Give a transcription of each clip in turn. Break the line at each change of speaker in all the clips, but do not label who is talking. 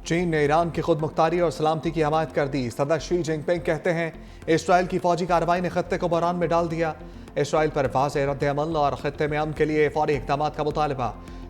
चीन ने ईरान की खुद मुख्तारी और सलामती की हमायत कर दी। सदर शी जिनपिंग कहते हैं इसराइल की फौजी कार्रवाई ने खत्ते को बहरान में डाल दिया। इसराइल पर वाज़ेह रद्द-ए-अमल और खत्ते में अमन के लिए फौरी इक़दाम का मुतालबा।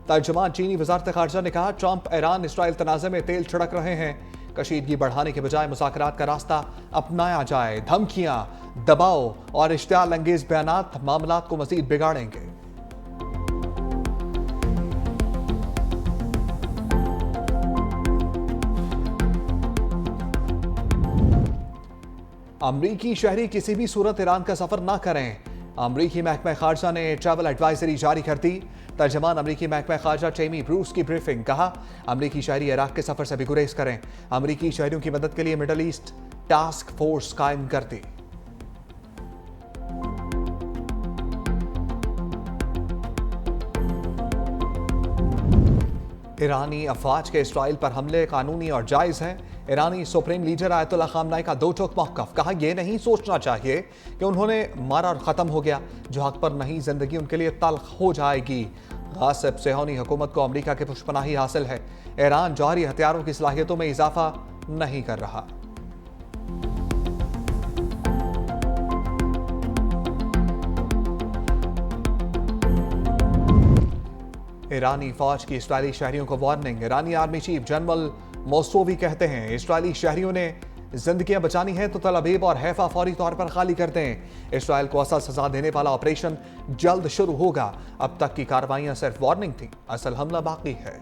तर्जुमान चीनी वज़ारत ख़ारजा ने कहा ट्रंप ईरान इसराइल तनाज़े में तेल छिड़क रहे हैं। कशीदगी बढ़ाने के बजाय मुज़ाकरात का रास्ता अपनाया जाए। धमकियां, दबाव और इश्तियाल अंगेज बयानात मामलात को मज़ीद बिगाड़ेंगे। अमरीकी शहरी किसी भी सूरत ईरान का सफर ना करें। अमरीकी महकमा खारजा ने ट्रैवल एडवाइजरी जारी कर दी। तर्जमान अमरीकी महकमा खारजा टेमी ब्रूस की ब्रीफिंग। कहा अमरीकी शहरी इराक के सफर से भी गुरेज करें। अमरीकी शहरियों की मदद के लिए मिडल ईस्ट टास्क फोर्स कायम कर दी। ईरानी अफवाज के इसराइल पर हमले कानूनी और जायज हैं। ईरानी सुप्रीम लीडर आयतुल्लाह खामनाई का दो टोक मौक़िफ़। कहा यह नहीं सोचना चाहिए कि उन्होंने मारा और ख़त्म हो गया। जो हक पर नहीं जिंदगी उनके लिए तल्ख हो जाएगी। गासिब सेहूनी हुकूमत को अमरीका की पुष्पनाही हासिल है। ईरान जौहरी हथियारों की सलाहियतों में इजाफा नहीं कर रहा। ईरानी फौज की इसराइली शहरियों को वार्निंग। ईरानी आर्मी चीफ जनरल मोसोवी कहते हैं इसराइली शहरियों ने जिंदगियां बचानी है तो तल अबीब और हैफा फौरी तौर पर खाली कर दें। इसराइल को असल सजा देने वाला ऑपरेशन जल्द शुरू होगा। अब तक की कार्रवाइयां सिर्फ वार्निंग थी, असल हमला बाकी है।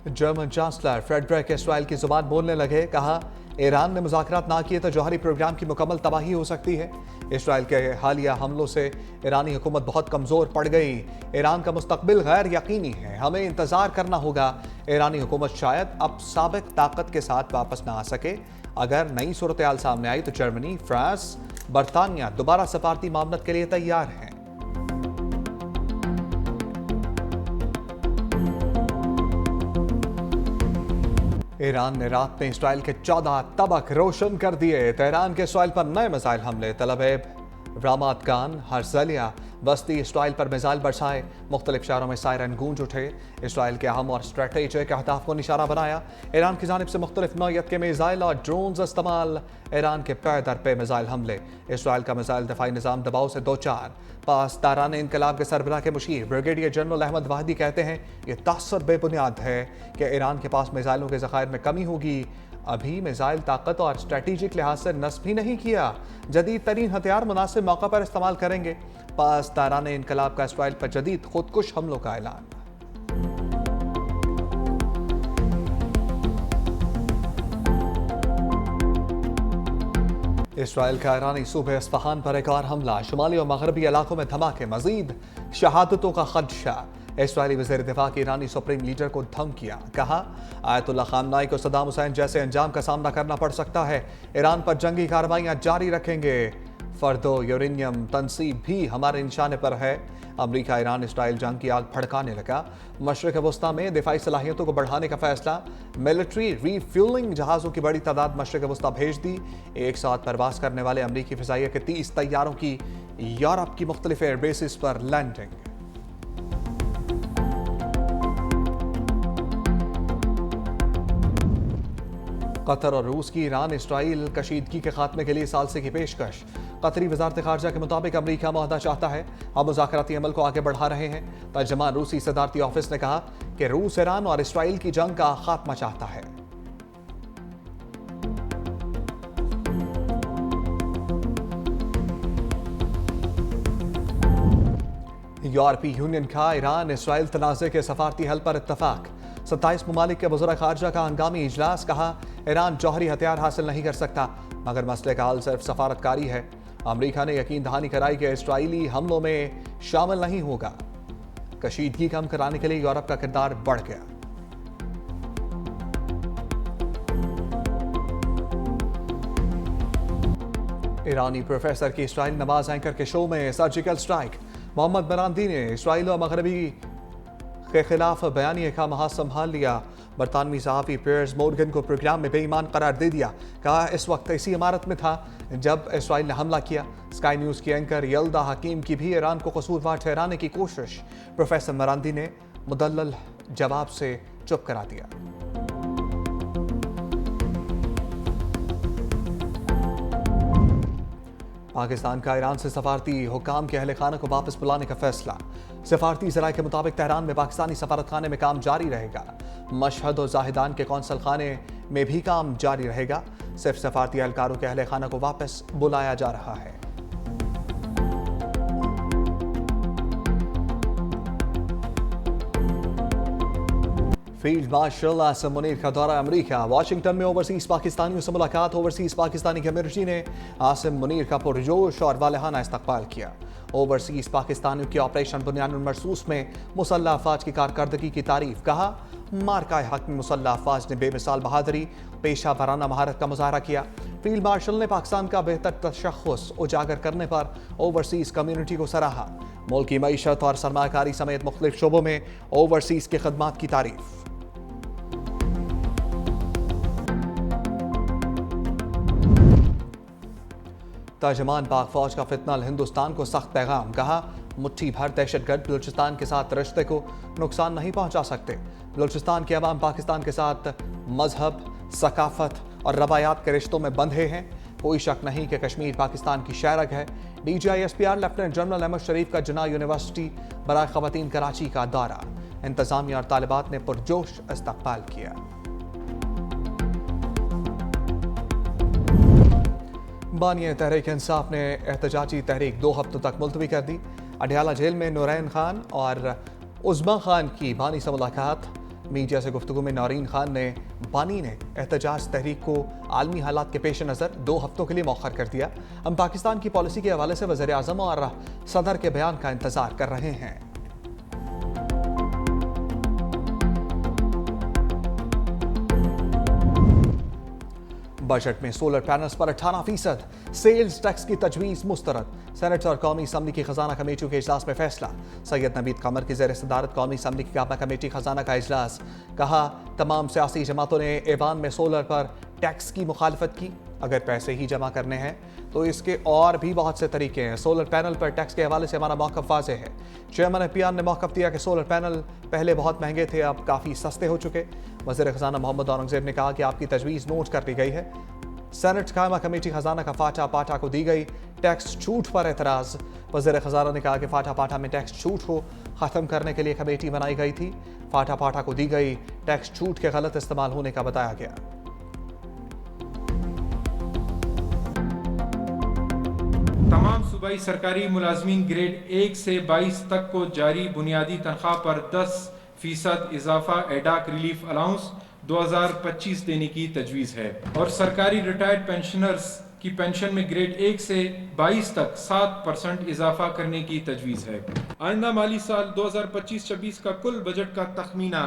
जर्मन चांसलर फ्रेडरिक इसराइल की जुबान बोलने लगे। कहा ईरान ने मुज़ाकरात ना किए तो जौहरी प्रोग्राम की मुकम्मल तबाही हो सकती है। इसराइल के हालिया हमलों से ईरानी हुकूमत बहुत कमज़ोर पड़ गई। ईरान का मुस्तकबिल गैर यकीनी है। हमें इंतज़ार करना होगा। ईरानी हुकूमत शायद अब साबिक ताकत के साथ वापस ना आ सके। अगर नई सूरत हाल सामने आई तो जर्मनी, फ्रांस, बरतानिया दोबारा सफारती मामलत के लिए तैयार हैं। ईरान ने रात में इसराइल के 14 तबक रोशन कर दिए। तेहरान के इसराइल पर नए मिसाइल हमले। तल अबीब, रामात गान, हर्जलिया, बस्ती इसराइल पर मिसाइल बरसाए। मुख्तलिफ शहरों में सायरन गूंज उठे। इसराइल के अहम और स्ट्रेटेजिक अहदाफ को निशाना बनाया। ईरान की जानिब से मुख्तलिफ नौयत के मिसाइल और ड्रोन्स इस्तेमाल। ईरान के पे दर पे मिसाइल हमले। इसराइल का मिसाइल दफाई निज़ाम दबाव से दो चार। पासदारान इनकलाब के सरबराह के मुशीर ब्रिगेडियर जनरल अहमद वाहिदी कहते हैं ये तासर बेबुनियाद है कि ईरान के पास मिसाइलों के ज़खायर में कमी होगी। अभी मिसाइल ताकत और स्ट्रेटेजिक लिहाज से नस्ब ही नहीं किया। जदीद तरीन हथियार मुनासिब मौका पर इस्तेमाल करेंगे। पासदारान इनकलाब का इसराइल पर जदीद खुदकुश हमलों का ऐलान। इसराइल का ईरानी सूबे इस्फहान पर एक और हमला। शुमाली और मगरबी इलाकों में धमाके। मजीद शहादतों का खदशा। इसराइली वज़ीर दिफा की ईरानी सुप्रीम लीडर को धमकियां। कहा आयतुल्लाह खामनाई को सद्दाम हुसैन जैसे अंजाम का सामना करना पड़ सकता है। ईरान पर जंगी कार्रवाइयां जारी रखेंगे। फर्दो यूरेनियम तनसीब भी हमारे निशाने पर है। अमरीका ईरान इसराइल जंग की आग भड़काने लगा। मशरिक़ वस्ता में दिफाई सलाहियतों को बढ़ाने का फैसला। मिलिट्री रीफ्यूलिंग जहाज़ों की बड़ी तादाद मशरिक़ वस्ता भेज दी। एक साथ परवास करने वाले अमरीकी फ़िज़ाइया के 30 तैयारों की यूरोप की मुख्तलिफ एयरबेसिस पर लैंडिंग। कतर और रूस की ईरान इसराइल कशीदगी के खात्मे के लिए सालसे की पेशकश। कतरी वजारत खारजा के मुताबिक अमरीका मुआहदा चाहता है। हम मुज़ाकराती अमल को आगे बढ़ा रहे हैं। तर्जमान रूसी सदारती ऑफिस ने कहा कि रूस ईरान और इसराइल की जंग का खात्मा चाहता है। यूरोपीय यूनियन का ईरान इसराइल तनाज़े के सफारती हल पर इत्तफाक। 27 ममालिक के वज़ीर खारजा का हंगामी इजलास। कहा ईरान जौहरी हथियार हासिल नहीं कर सकता मगर मसले का हल सिर्फ सफारतकारी है। अमरीका ने यकीन दहानी कराई कि इसराइली हमलों में शामिल नहीं होगा। कशीदगी कम कराने के लिए यूरोप का किरदार बढ़ गया। ईरानी प्रोफेसर की इसराइल नवाज एंकर के शो में सर्जिकल स्ट्राइक। मोहम्मद बरांदी ने इसराइल और मगरबी के खिलाफ बयानिए का महाज संभाल लिया। बरतानवी सहाफ़ी पियर्स मोर्गन को प्रोग्राम में बेईमान करार दे दिया। कहा इस वक्त इसी इमारत में था जब इसराइल ने हमला किया। स्काई न्यूज़ की एंकर यल्दा हकीम की भी ईरान को कसूरवार ठहराने की कोशिश। प्रोफेसर मरांदी ने मुदल्लल जवाब से चुप करा दिया। पाकिस्तान का ईरान से सफारती हुकाम के अहले खाना को वापस बुलाने का फैसला। सफारती ज़राए के मुताबिक तेहरान में पाकिस्तानी सफारतखाने में काम जारी रहेगा। मशहद और जाहिदान के कौंसल खाने में भी काम जारी रहेगा। सिर्फ सफारती एहलकारों के अहले खाना को वापस बुलाया जा रहा है। फील्ड मार्शल आसिम मुनीर का दौरा अमेरिका। वाशिंगटन में ओवरसीज पाकिस्तानियों से मुलाकात। ओवरसीज पाकिस्तानी कम्युनिटी ने आसिम मुनीर का पुरजोश और वालहाना इस्तकबाल किया। ओवरसीज पाकिस्तानियों के ऑपरेशन बुनियानुल मरसूस में मुसल्लह अफवाज की कारकर्दगी की तारीफ। कहा मार्का हक में मुसल्लह अफवाज ने बेमिसाल बहादुरी पेशा वराना महारत का मुजाहरा किया। फील्ड मार्शल ने पाकिस्तान का बेहतर तशख़्ख़ुस उजागर करने पर ओवरसीज कम्युनिटी को सराहा। मुल्क की मईशत और सरमाकारी समेत मुख्तलिफ शोबों में ओवरसीज की खदमात की तारीफ। तर्जमान पाक फौज का फितनल हिंदुस्तान को सख्त पैगाम। कहा मुट्ठी भर दहशतगर्द बलूचिस्तान के साथ रिश्ते को नुकसान नहीं पहुंचा सकते। बलूचिस्तान के अवाम पाकिस्तान के साथ मजहब, सकाफत और रवायात के रिश्तों में बंधे हैं। कोई शक नहीं कि कश्मीर पाकिस्तान की शहरग है। DGISPR लेफ्टिनेंट जनरल अहमद शरीफ का जिन्ना यूनिवर्सिटी बराए ख़वातीन कराची का दौरा। इंतजामिया और तालिबात ने पुरजोश इस्तकबाल किया। बानिया तहरीक इंसाफ ने एहतजाजी तहरीक 2 हफ्तों तक मुलतवी कर दी। अडयाला जेल में नूरैन खान और उज़्मा खान की बानी से मुलाकात। मीडिया से गुफ्तगू में नौरीन खान ने बानी ने एहतजाज तहरीक को आलमी हालात के पेश नज़र 2 हफ्तों के लिए मौखर कर दिया। हम पाकिस्तान की पॉलिसी के हवाले से वज़ीर आज़म और सदर के बयान का इंतज़ार कर रहे हैं। बजट में सोलर पैनल्स पर 18% सेल्स टैक्स की तजवीज़ मुस्तरद। सेनेट और कौमी असम्बली की खजाना कमेटियों के इजलास में फैसला। सैयद नवीद कमर की ज़ेर सदारत कौमी असम्बली की काबा कमेटी खजाना का इजलास। कहा तमाम सियासी जमातों ने ऐवान में सोलर पर टैक्स की मुखालफत की। अगर पैसे ही जमा करने हैं तो इसके और भी बहुत से तरीके हैं। सोलर पैनल पर टैक्स के हवाले से हमारा मौक़िफ़ वाज़ेह है। चेयरमैन FPR ने मौक़िफ़ दिया कि सोलर पैनल पहले बहुत महंगे थे, अब काफ़ी सस्ते हो चुके। वज़ीर ख़जाना मोहम्मद औरंगज़ेब ने कहा कि आपकी तजवीज़ नोट कर ली गई है। सेनेट कायमा कमेटी खजाना का फाटा पाटा को दी गई टैक्स छूट पर एतराज़। वज़ीर ख़जाना ने कहा कि फाटा पाटा में टैक्स छूट को ख़त्म करने के लिए कमेटी बनाई गई थी। फाटा पाटा को दी गई टैक्स छूट के गलत इस्तेमाल होने का बताया गया।
तमाम सूबाई सरकारी मुलाजमीन ग्रेड 1 से 22 तक को जारी बुनियादी तनख्वाह पर 10% इजाफा एडाक रिलीफ अलाउंस 2025 देने की तजवीज़ है और सरकारी रिटायर्ड पेंशनर्स की पेंशन में ग्रेड 1 से 22 तक 7% इजाफा करने की तजवीज़ है। आइंदा माली साल 2025-26 का कुल बजट का तखमीना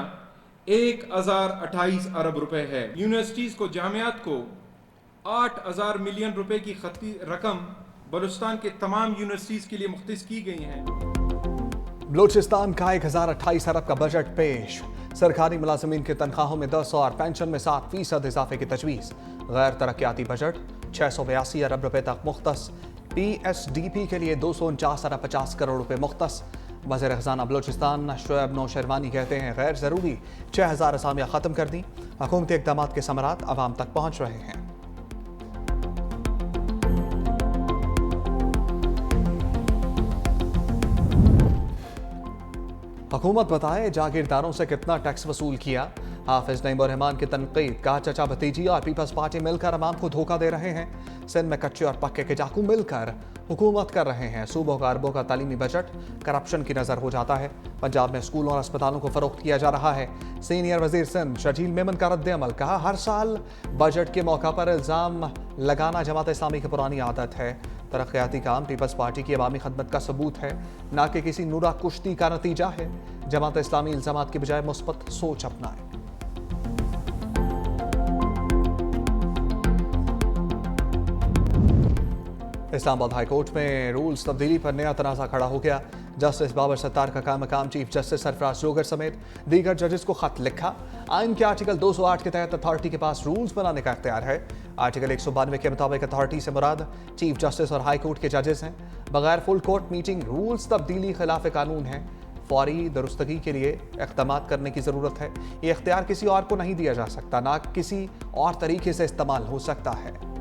1028 अरब रुपए है। यूनिवर्सिटीज़ को जामियात को 8000 मिलियन रुपए की खती रकम बलूचिस्तान के तमाम यूनिवर्सिटीज़ के लिए मुख्तस की गई हैं।
बलूचिस्तान का 1028 अरब का बजट पेश। सरकारी मुलाजमीन की तनख्वाहों में 10 और पेंशन में 7% इजाफे की तजवीज़। गैर तरक्याती बजट 682 अरब रुपए तक मुख्तस। PSDP के लिए 249 अरब 50 करोड़ रुपए मुख्तस। वज़ीर ख़ज़ाना बलूचिस्तान शोएब नौशेरवानी कहते हैं गैर ज़रूरी 6000 असामियाँ ख़त्म कर दी। हुकूमती इक़दाम के समरात आवाम तक पहुँच रहे हैं। हुकूमत बताए जागीरदारों से कितना टैक्स वसूल किया। हाफिज नईम रहमान की तनकीद। कहा चचा भतीजी और पीपल्स पार्टी मिलकर अवाम को धोखा दे रहे हैं। सिंध में कच्चे और पक्के के डाकू मिलकर हुकूमत कर रहे हैं। सूबों का अरबों का तालीमी बजट करप्शन की नज़र हो जाता है। पंजाब में स्कूलों और अस्पतालों को फ़रोख्त किया जा रहा है। सीनियर वजीर सिंध शर्जील मेमन का रद्द अमल। कहा हर साल बजट के मौका पर इल्ज़ाम लगाना जमात इस्लामी की पुरानी आदत है। तरक्याती काम पीपल्स पार्टी की अवामी खदमत का सबूत है, ना कि किसी नूरा कुश्ती का नतीजा है। जमात इस्लामी इल्ज़ामात की बजाय मुस्बत सोच अपनाए। इस्लामाबाद हाई कोर्ट में रूल्स तब्दीली पर नया तनाज़ा खड़ा हो गया। जस्टिस बाबर सत्तार का मकाम चीफ जस्टिस सरफराज जोगर समेत दीगर जजेस को खत लिखा। आइन के आर्टिकल 208 के तहत अथॉरिटी के पास रूल्स बनाने का इख्तियार है। आर्टिकल 192 के मुताबिक अथॉरिटी से मुराद चीफ जस्टिस और हाई कोर्ट के जजेस हैं। बगैर फुल कोर्ट मीटिंग रूल्स तब्दीली खिलाफ कानून है। फौरी दुरुस्तगी के लिए इक़दाम करने की ज़रूरत है। ये इख्तियार किसी और को नहीं दिया जा सकता, ना किसी और तरीके से इस्तेमाल हो सकता है।